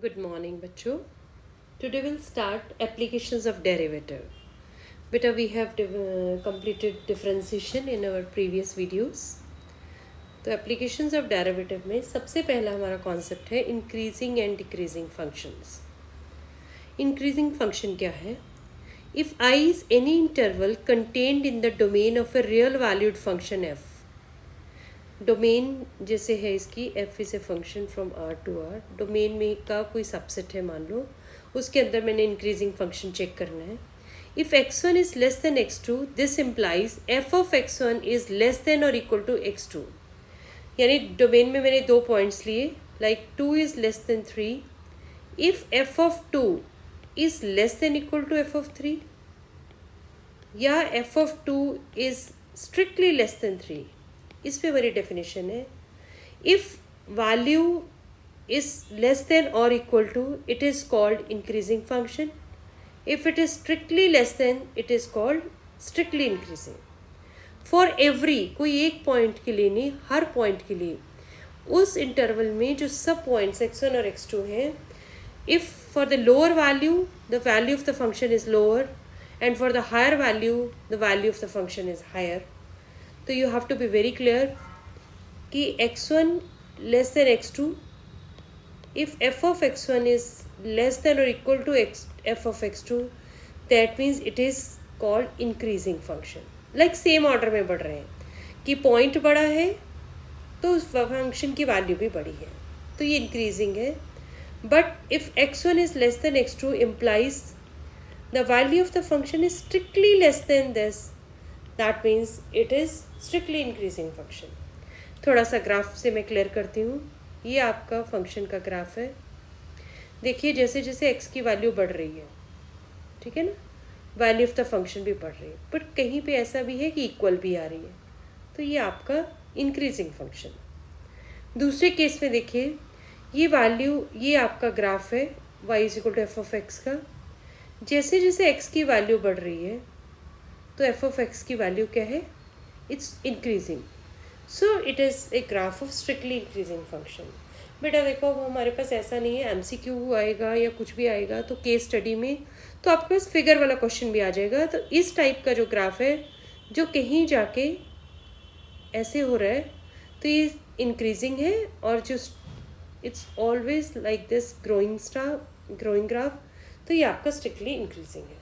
Good morning, बच्चों. Today we'll start applications of derivative. Beta, we have completed differentiation in our previous videos. तो applications of derivative में सबसे पहला हमारा concept है increasing and decreasing functions. Increasing function क्या है? If I is any interval contained in the domain of a real valued function f. Domain जैसे है इसकी F is a function from R to R. Domain में का कोई subset है मान लो, उसके अंदर मैंने इंक्रीजिंग फंक्शन चेक करना है. If x1 is less than x2 this implies f of x1 is less than और इक्वल टू x2. यानी डोमेन में मैंने 2 पॉइंट्स लिए, like 2 is less than 3. If f of 2 is less than equal to f of 3 या f of 2 is strictly less than 3. इस पे मेरी डेफिनेशन है. If value is less than और equal to it is called increasing function. If it is strictly less then it is called strictly increasing. For every, कोई एक point के लिए नहीं, हर पॉइंट के लिए उस इंटरवल में जो सब पॉइंट्स x1 और x2 हैं, if for the lower value the value of the function is lower and for the higher value the value of the function is higher. तो you have to be very clear कि x1 less than x2. If f of x1 is less than और equal to f of x2 that means it is called increasing function. Like same order में बढ़ रहे हैं कि point बड़ा है तो उस फंक्शन की वैल्यू भी बड़ी है, तो ये इंक्रीजिंग है. But if x1 is less than x2 implies the value of the function is strictly less then this, that means it is strictly increasing function. थोड़ा सा ग्राफ से मैं क्लियर करती हूँ. ये आपका फंक्शन का ग्राफ है. देखिए जैसे जैसे x की वैल्यू बढ़ रही है, ठीक है ना, वैल्यू ऑफ द फंक्शन भी बढ़ रही है, बट कहीं पे ऐसा भी है कि इक्वल भी आ रही है, तो ये आपका इंक्रीजिंग फंक्शन. दूसरे केस में देखिए ये वैल्यू, ये आपका ग्राफ है y is equal to F of X का. जैसे जैसे x की वैल्यू बढ़ रही है तो एफ ऑफ एक्स की वैल्यू क्या है, it's increasing. So it is a graph of strictly increasing function. बेटा देखो अब हमारे पास ऐसा नहीं है MCQ आएगा या कुछ भी आएगा तो केस स्टडी में तो आपके पास फिगर वाला क्वेश्चन भी आ जाएगा. तो इस टाइप का जो ग्राफ है जो कहीं जाके ऐसे हो रहा है तो ये इंक्रीजिंग है, और जो it's always like this growing graph, तो ये आपका स्ट्रिक्टली इंक्रीजिंग है.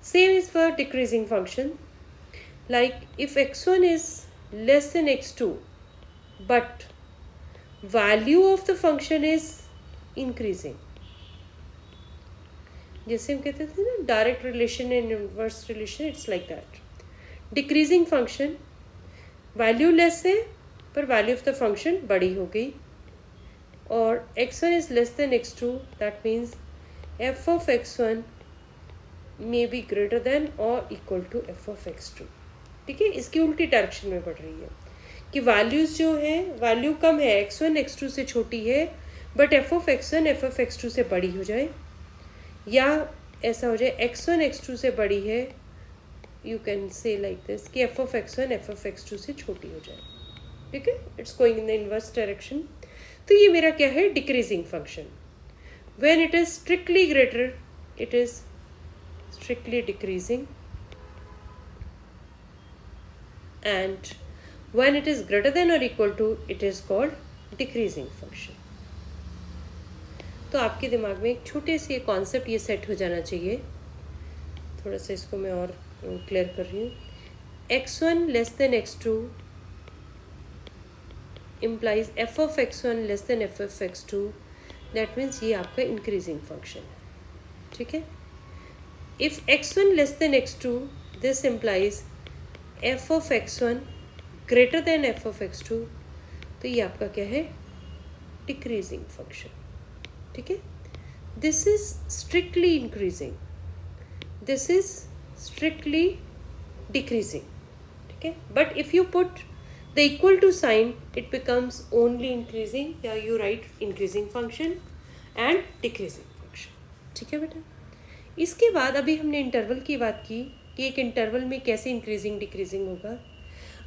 Same is for decreasing function. Like if x1 is less than x2 but value of the function is increasing. जैसे हम कहते थे ना direct relation and inverse relation, it's like that. Decreasing function value less है पर value of the function बड़ी हो गई, और x1 is less than x2 that means f of x1 may be greater than और equal to F of x2. ठीक है, इसकी उल्टी डायरेक्शन में बढ़ रही है कि वैल्यूज़ जो हैं वैल्यू कम है, x1 x2 से छोटी है, but F of x1 f of x2 से बड़ी हो जाए, या ऐसा हो जाए x1 x2 से बड़ी है, you can say like this कि f of x1 f of x2 से छोटी हो जाए. ठीक है, it's going in the inverse direction. तो ये मेरा क्या है, decreasing function. When it is strictly greater it is strictly decreasing, and when it is greater than or equal to it is called decreasing function. तो आपके दिमाग में एक छोटे से कॉन्सेप्ट ये सेट हो जाना चाहिए. थोड़ा सा इसको मैं और क्लियर कर रही हूँ. x1 less than x2 implies f of x1 less then f of x2, that means ये आपका इंक्रीजिंग फंक्शन है. ठीक है, if x1 less than x2 this implies f of x1 greater than f of x2, तो ये आपका क्या है, डिक्रीजिंग फंक्शन. ठीक है, this is strictly increasing, this is strictly decreasing. ठीक है, but if you put the equal to sign it becomes only increasing, या you write increasing function and decreasing function. ठीक है बेटा, इसके बाद अभी हमने इंटरवल की बात की कि एक इंटरवल में कैसे इंक्रीजिंग डिक्रीजिंग होगा.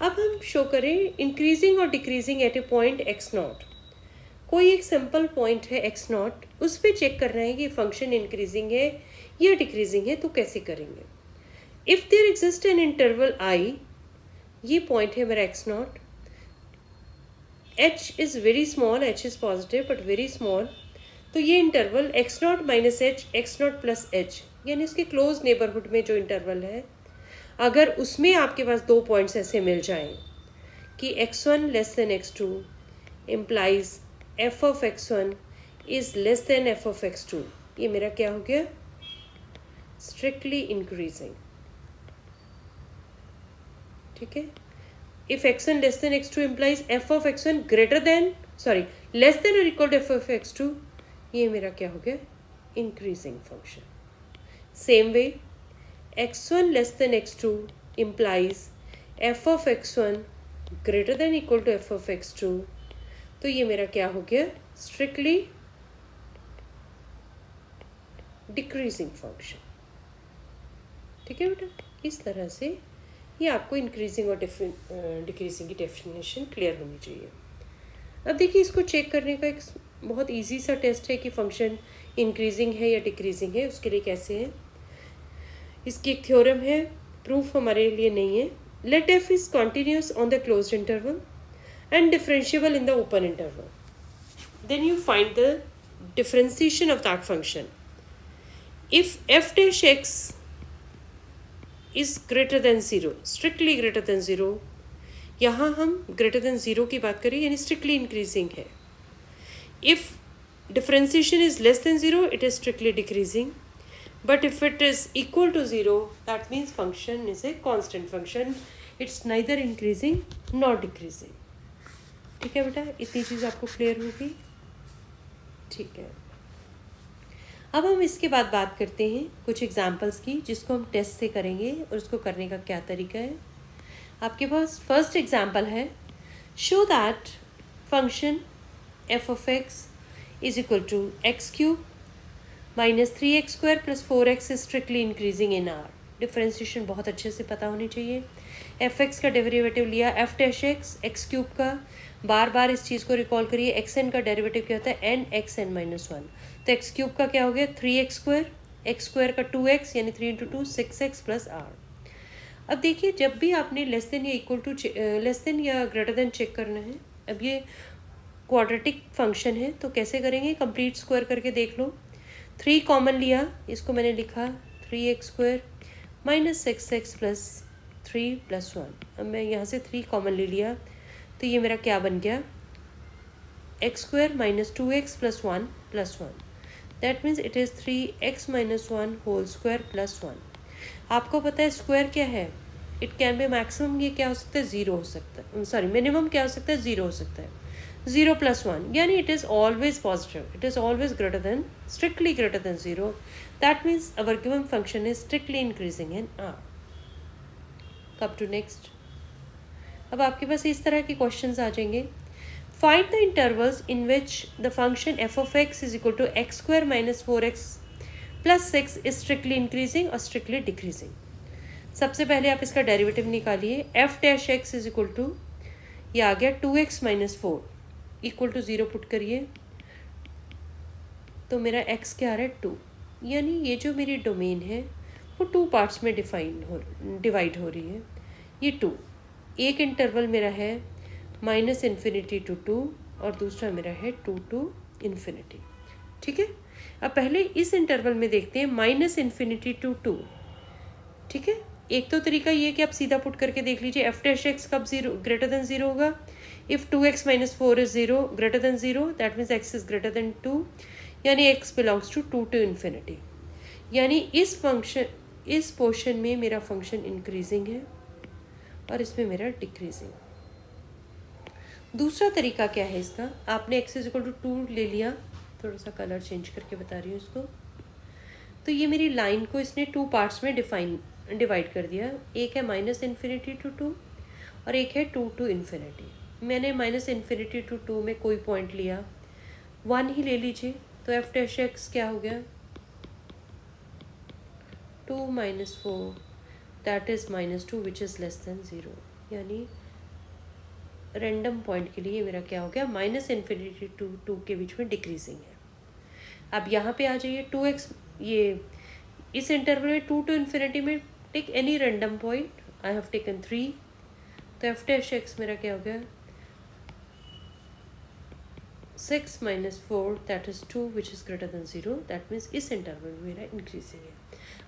अब हम शो करें इंक्रीजिंग और डिक्रीजिंग एट ए पॉइंट x0. कोई एक सिंपल पॉइंट है एक्स नॉट, उस पर चेक करना है कि फंक्शन इंक्रीजिंग है या डिक्रीजिंग है, तो कैसे करेंगे. If there exist an interval I, ये पॉइंट है मेरा x not, h is very small, h is positive but very small, तो ये interval x not minus h, x not plus h, यानी इसके क्लोज नेबरहुड में जो इंटरवल है, अगर उसमें आपके पास दो पॉइंट्स ऐसे मिल जाएं कि x1 less than x2 implies f of x1 is less then f of x2, ये मेरा क्या हो गया, स्ट्रिक्टली इंक्रीजिंग. ठीक है. If x1 less than x2 implies f of x1 greater than, sorry, less than और equal to f of x2, ये मेरा क्या हो गया, increasing function. Same way x1 less than x2 implies f of x1 greater than equal to f of x2, तो ये मेरा क्या हो गया, स्ट्रिक्टली डिक्रीजिंग फंक्शन. ठीक है बेटा, इस तरह से ये आपको इंक्रीजिंग और डिक्रीजिंग की डेफिनेशन क्लियर होनी चाहिए. अब देखिए, इसको चेक करने का एक बहुत इजी सा टेस्ट है कि फंक्शन इंक्रीजिंग है या डिक्रीजिंग है. उसके लिए कैसे है, इसकी एक थ्योरम है, प्रूफ हमारे लिए नहीं है. Let F is continuous on the closed interval and differentiable in the open interval, then you find the differentiation of that function. If f dash x is greater than 0, strictly greater than 0, यहाँ हम greater than 0 की बात करें, यानी strictly increasing है. If differentiation is less than 0, it is strictly decreasing. But if it is equal to 0, that means function is a constant function. It's neither increasing nor decreasing. ठीक है बेटा, इतनी चीज़ आपको क्लियर होगी. ठीक है. अब हम इसके बाद बात करते हैं कुछ एग्जांपल्स की, जिसको हम टेस्ट से करेंगे और उसको करने का क्या तरीका है. आपके पास फर्स्ट एग्जांपल है, show that function F of X is equal to X cube minus 3x square plus 4x is strictly increasing in R. Differentiation बहुत अच्छे से पता होनी चाहिए. एफ एक्स का डेरिवेटिव लिया F dash X, X cube का, बार बार इस चीज़ को रिकॉल करिए, एक्स एन का डेरिवेटिव क्या होता है, एन एक्स एन माइनस 1. तो एक्स क्यूब का क्या हो गया, 3x स्क्वायर, एक्स स्क्वायर का 2x, यानी 3 इंटू 2 6x प्लस आर. अब देखिए, जब भी आपने लेस देन या इक्वल टू लेस देन या ग्रेटर देन चेक करना है, अब ये क्वाड्रेटिक फंक्शन है तो कैसे करेंगे, कंप्लीट स्क्वायर करके देख लो. 3 कॉमन लिया, इसको मैंने लिखा 3x square minus 6x plus 3 plus 1. अब मैं यहाँ से 3 कॉमन ले लिया, तो ये मेरा क्या बन गया, X square minus 2x plus 1 plus 1. That means it is 3x minus 1 whole square plus 1. आपको पता है स्क्वायर क्या है, इट कैन बी मैक्सिमम, ये क्या हो सकता है, 0 हो सकता है, सॉरी मिनिमम क्या हो सकता है, 0 हो सकता है. 0 प्लस 1, यानी it is always positive, it is always greater than, strictly greater than 0. That means our given function is strictly increasing in R. Come to next. अब आपके पास इस तरह के क्वेश्चंस आ जाएंगे. Find the intervals in which the function F of X is equal to X square minus 4x plus 6 is strictly increasing और strictly decreasing. सबसे पहले आप इसका डेरिवेटिव निकालिए. F dash X is equal to, ये आ गया 2x minus 4 equal to 0 put करिए, तो मेरा x क्या आ रहा है, 2. यानी ये जो मेरी डोमेन है वो 2 पार्ट्स में डिवाइड हो रही है. ये 2, एक इंटरवल मेरा है माइनस इन्फिनिटी टू 2 और दूसरा मेरा है 2 टू इन्फिनिटी. ठीक है. अब पहले इस इंटरवल में देखते हैं माइनस इन्फिनिटी टू 2. ठीक है. एक तो तरीका ये कि आप सीधा पुट करके देख लीजिए एफ डैश एक्स कब 0 ग्रेटर देन 0 होगा, if 2x minus 4 is 0 greater than 0, that means x is greater than 2, यानी x belongs to 2 to infinity. यानी इस पोर्शन में मेरा फंक्शन इंक्रीजिंग है और इसमें मेरा डिक्रीजिंग. दूसरा तरीका क्या है इसका, आपने x इज इक्वल टू 2 ले लिया, थोड़ा सा कलर चेंज करके बता रही हूँ इसको. तो ये मेरी लाइन को इसने 2 पार्ट्स में डिवाइड कर दिया. एक है माइनस इन्फिनिटी टू 2 और एक है 2 टू इन्फिनिटी. मैंने माइनस इन्फिनिटी टू 2 में कोई पॉइंट लिया, 1 ही ले लीजिए, तो एफ डैश एक्स क्या हो गया, 2 minus 4 that is minus 2 which is less then 0. यानी रैंडम पॉइंट के लिए मेरा क्या हो गया, माइनस इन्फिनिटी टू टू के बीच में डिक्रीजिंग है। अब यहाँ पे आ जाइए 2x, ये इस इंटरवल में 2 to इन्फिनिटी में take any random point, I have taken 3, तो एफ डैश एक्स मेरा क्या हो गया 6 minus 4 that is 2 which is greater than 0, that means इस इंटरवल में मेरा इंक्रीजिंग है।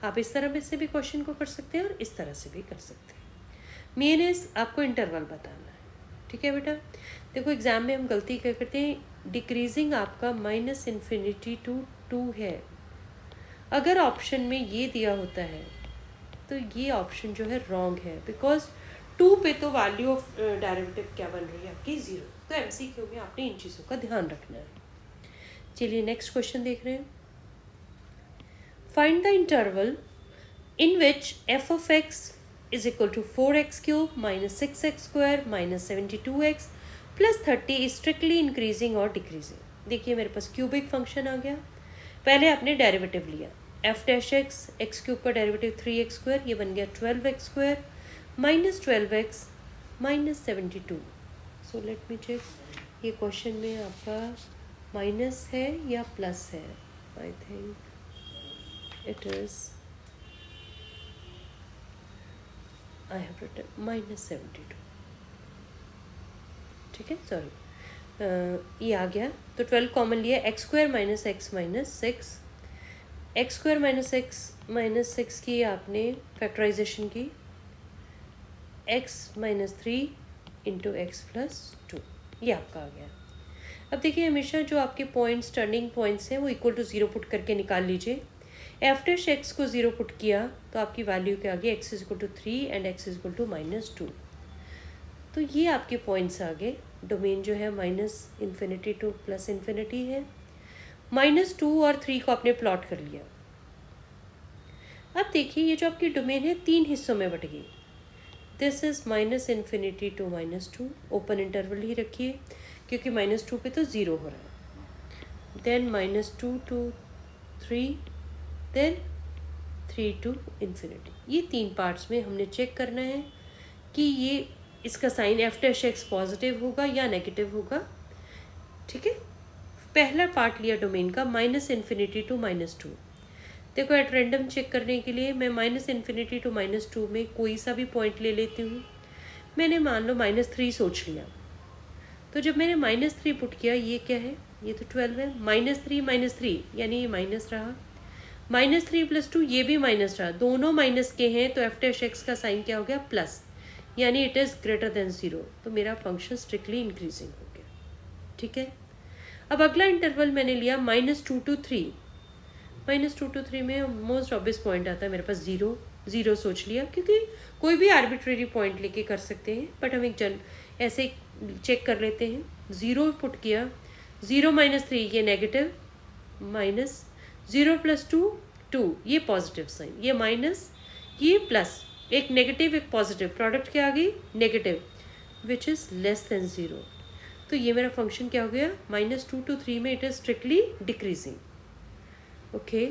आप इस तरह से भी क्वेश्चन को कर सकते हैं और इस तरह से भी कर सकते हैं। मेन इज आपको इंटरवल बताना है, ठीक है बेटा। देखो एग्जाम में हम गलती क्या करते हैं, डिक्रीजिंग आपका माइनस इन्फिनिटी टू 2 है। अगर ऑप्शन में ये दिया होता है तो ये ऑप्शन जो है रॉन्ग है, बिकॉज 2 पे तो वैल्यू ऑफ डेरिवेटिव क्या बन रही है आपकी 0। तो एमसीक्यू में आपने इन चीज़ों का ध्यान रखना है। चलिए नेक्स्ट क्वेश्चन देख रहे हैं। Find the interval in which F of X is equal to 4x cube minus 6x square minus 72x plus 30 is strictly increasing और डिक्रीजिंग। देखिए मेरे पास क्यूबिक फंक्शन आ गया। पहले आपने डेरिवेटिव लिया, F dash X, X cube का derivative 3x square, ये बन गया 12x square minus 12x minus 72। So let me check, ये क्वेश्चन में आपका माइनस है या प्लस है। I think it is, I have written minus 72, ठीक है, सॉरी ये आ गया। तो 12 कॉमन लिया, x square minus x minus 6, x square minus 6 की आपने फैक्टराइजेशन की, x minus 3 into x plus 2, ये आपका आ गया। अब देखिए हमेशा जो आपके पॉइंट्स, टर्निंग पॉइंट्स हैं वो इक्वल टू 0 पुट करके निकाल लीजिए। एफ डैश एक्स को 0 पुट किया तो आपकी वैल्यू क्या आ गई, X is equal to 3 and X is equal to minus 2। तो ये आपके पॉइंट्स आ गए। डोमेन जो है minus infinity two plus infinity है। माइनस 2 और 3 को आपने प्लॉट कर लिया। अब देखिए ये जो आपकी डोमेन है 3 हिस्सों में बट गई। This is minus infinity to minus 2, open interval ही रखिए क्योंकि माइनस 2 पे तो 0 हो रहा है। Then minus 2 to 3, then 3 to infinity. ये 3 पार्ट्स में हमने चेक करना है कि ये इसका sign F dash X positive होगा या नेगेटिव होगा, ठीक है। पहला पार्ट लिया डोमेन का माइनस इन्फिनिटी टू माइनस 2। देखो एट रैंडम चेक करने के लिए मैं माइनस इन्फिनिटी टू माइनस 2 में कोई सा भी पॉइंट ले लेती हूँ। मैंने मान लो माइनस 3 सोच लिया, तो जब मैंने माइनस 3 पुट किया, ये क्या है, ये तो 12 है, माइनस 3 यानी ये माइनस रहा, माइनस 3 प्लस 2 ये भी माइनस रहा, दोनों माइनस के हैं, तो एफ डैश एक्स का साइन क्या हो गया, प्लस, यानी इट इज़ ग्रेटर देन 0। तो मेरा फंक्शन स्ट्रिक्टली इंक्रीजिंग हो गया, ठीक है। अब अगला इंटरवल मैंने लिया माइनस 2 टू 3। माइनस 2 टू 3 में मोस्ट ऑब्वियस पॉइंट आता है मेरे पास 0 सोच लिया, क्योंकि कोई भी आर्बिट्रेरी पॉइंट लेके कर सकते हैं, बट हम एक ऐसे चेक कर लेते हैं। 0 पुट किया, 0 माइनस 3 ये नेगेटिव, माइनस 0 प्लस 2 2 ये पॉजिटिव साइन, ये माइनस ये प्लस, एक नेगेटिव एक पॉजिटिव, प्रोडक्ट क्या आ गई, negative, which is less then 0। तो ये मेरा फंक्शन क्या हो गया, माइनस 2 टू 3 में it is strictly decreasing. Okay,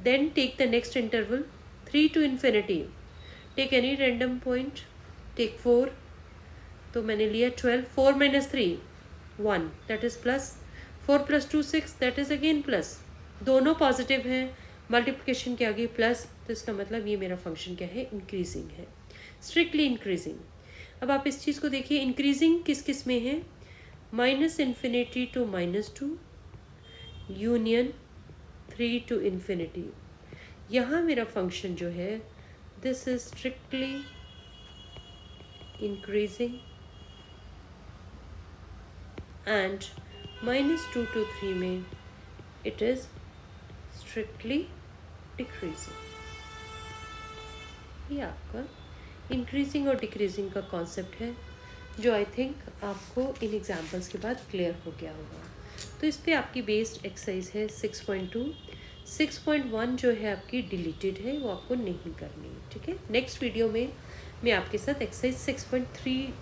then take the next interval 3 to infinity. Take any random point. Take 4. तो मैंने लिया 12. 4 minus 3 1, that is plus. 4 plus 2 6, that is again plus. दोनों पॉजिटिव हैं, मल्टीप्लिकेशन क्या गई प्लस, तो इसका मतलब ये मेरा फंक्शन क्या है, इंक्रीजिंग है, स्ट्रिक्टली इंक्रीजिंग। अब आप इस चीज़ को देखिए, इंक्रीजिंग किस किस में है, minus infinity to minus 2 union 3 to infinity. यहाँ मेरा फंक्शन जो है this is strictly increasing and minus 2 to 3 में इट इज स्ट्रिक्टली डिक्रीजिंग। ये आपका इंक्रीजिंग और डिक्रीजिंग का कॉन्सेप्ट है, जो आई थिंक आपको इन एग्जाम्पल्स के बाद क्लियर हो गया होगा। तो इस पे आपकी बेस्ड एक्सरसाइज है 6.2। 6.1 जो है आपकी डिलीटेड है, वो आपको नहीं करनी, ठीक है। नेक्स्ट वीडियो में मैं आपके साथ एक्सरसाइज 6.3